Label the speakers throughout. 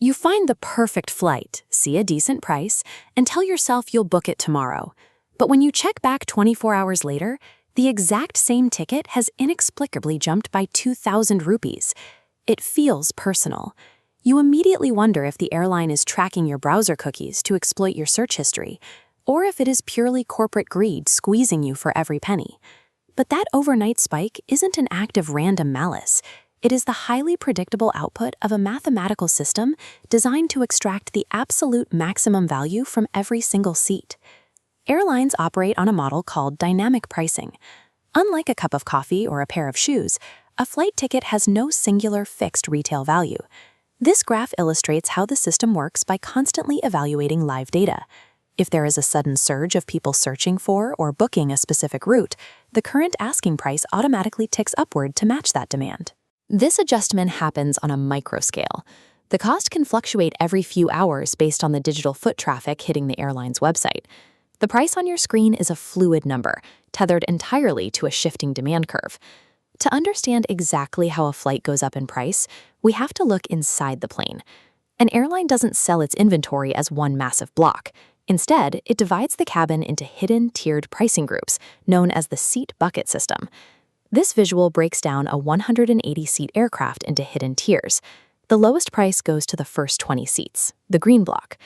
Speaker 1: You find the perfect flight, see a decent price, and tell yourself you'll book it tomorrow. But when you check back 24 hours later, the exact same ticket has inexplicably jumped by 2,000 rupees. It feels personal. You immediately wonder if the airline is tracking your browser cookies to exploit your search history, or if it is purely corporate greed squeezing you for every penny. But that overnight spike isn't an act of random malice. It is the highly predictable output of a mathematical system designed to extract the absolute maximum value from every single seat. Airlines operate on a model called dynamic pricing. Unlike a cup of coffee or a pair of shoes, a flight ticket has no singular fixed retail value. This graph illustrates how the system works by constantly evaluating live data. If there is a sudden surge of people searching for or booking a specific route, the current asking price automatically ticks upward to match that demand. This adjustment happens on a micro scale. The cost can fluctuate every few hours based on the digital foot traffic hitting the airline's website. The price on your screen is a fluid number, tethered entirely to a shifting demand curve. To understand exactly how a flight goes up in price, we have to look inside the plane. An airline doesn't sell its inventory as one massive block. Instead, it divides the cabin into hidden, tiered pricing groups, known as the seat bucket system. This visual breaks down a 180-seat aircraft into hidden tiers. The lowest price goes to the first 20 seats, the green block.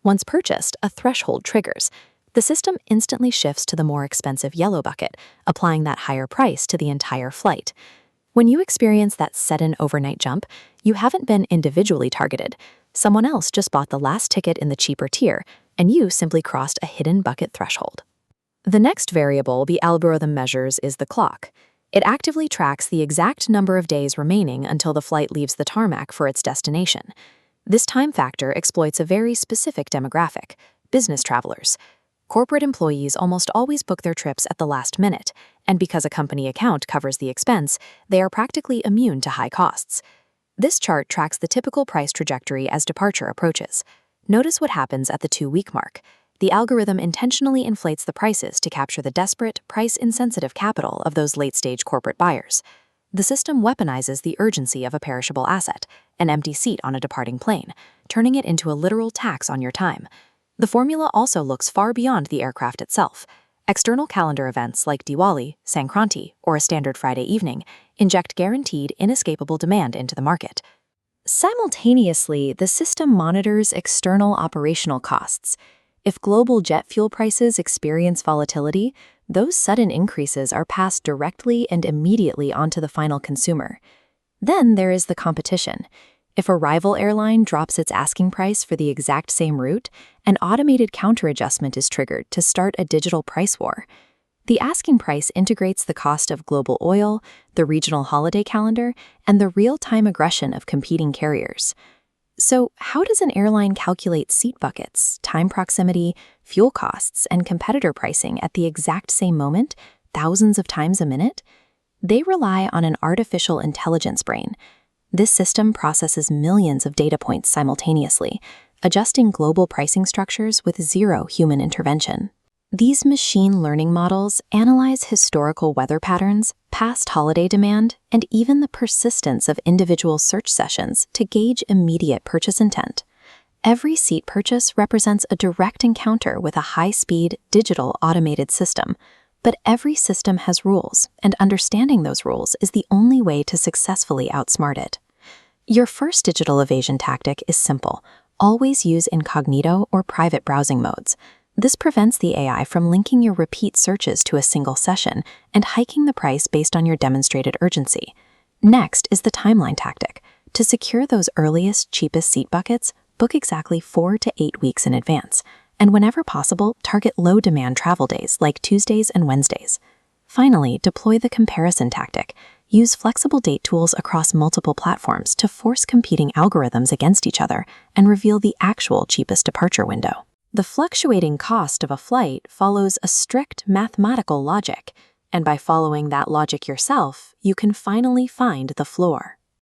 Speaker 1: Once purchased, a threshold triggers. The system instantly shifts to the more expensive yellow bucket, applying that higher price to the entire flight. When you experience that sudden overnight jump, you haven't been individually targeted. Someone else just bought the last ticket in the cheaper tier, and you simply crossed a hidden bucket threshold. The next variable the algorithm measures is the clock. It actively tracks the exact number of days remaining until the flight leaves the tarmac for its destination. This time factor exploits a very specific demographic: business travelers. Corporate employees almost always book their trips at the last minute, and because a company account covers the expense, they are practically immune to high costs. This chart tracks the typical price trajectory as departure approaches. Notice what happens at the 2-week mark. The algorithm intentionally inflates the prices to capture the desperate, price-insensitive capital of those late-stage corporate buyers. The system weaponizes the urgency of a perishable asset, an empty seat on a departing plane, turning it into a literal tax on your time. The formula also looks far beyond the aircraft itself. External calendar events like Diwali, Sankranti, or a standard Friday evening inject guaranteed, inescapable demand into the market. Simultaneously, the system monitors external operational costs. If global jet fuel prices experience volatility, those sudden increases are passed directly and immediately onto the final consumer. Then there is the competition. If a rival airline drops its asking price for the exact same route, an automated counter-adjustment is triggered to start a digital price war. The asking price integrates the cost of global oil, the regional holiday calendar, and the real-time aggression of competing carriers. So, how does an airline calculate seat buckets, time proximity, fuel costs, and competitor pricing at the exact same moment, thousands of times a minute? They rely on an artificial intelligence brain. This system processes millions of data points simultaneously, adjusting global pricing structures with zero human intervention. These machine learning models analyze historical weather patterns, past holiday demand, and even the persistence of individual search sessions to gauge immediate purchase intent. Every seat purchase represents a direct encounter with a high-speed, digital automated system. But every system has rules, and understanding those rules is the only way to successfully outsmart it. Your first digital evasion tactic is simple. Always use incognito or private browsing modes. This prevents the AI from linking your repeat searches to a single session and hiking the price based on your demonstrated urgency. Next is the timeline tactic. To secure those earliest, cheapest seat buckets, book exactly 4 to 8 weeks in advance, and whenever possible, target low-demand travel days like Tuesdays and Wednesdays. Finally, deploy the comparison tactic. Use flexible date tools across multiple platforms to force competing algorithms against each other and reveal the actual cheapest departure window. The fluctuating cost of a flight follows a strict mathematical logic, and by following that logic yourself, you can finally find the floor.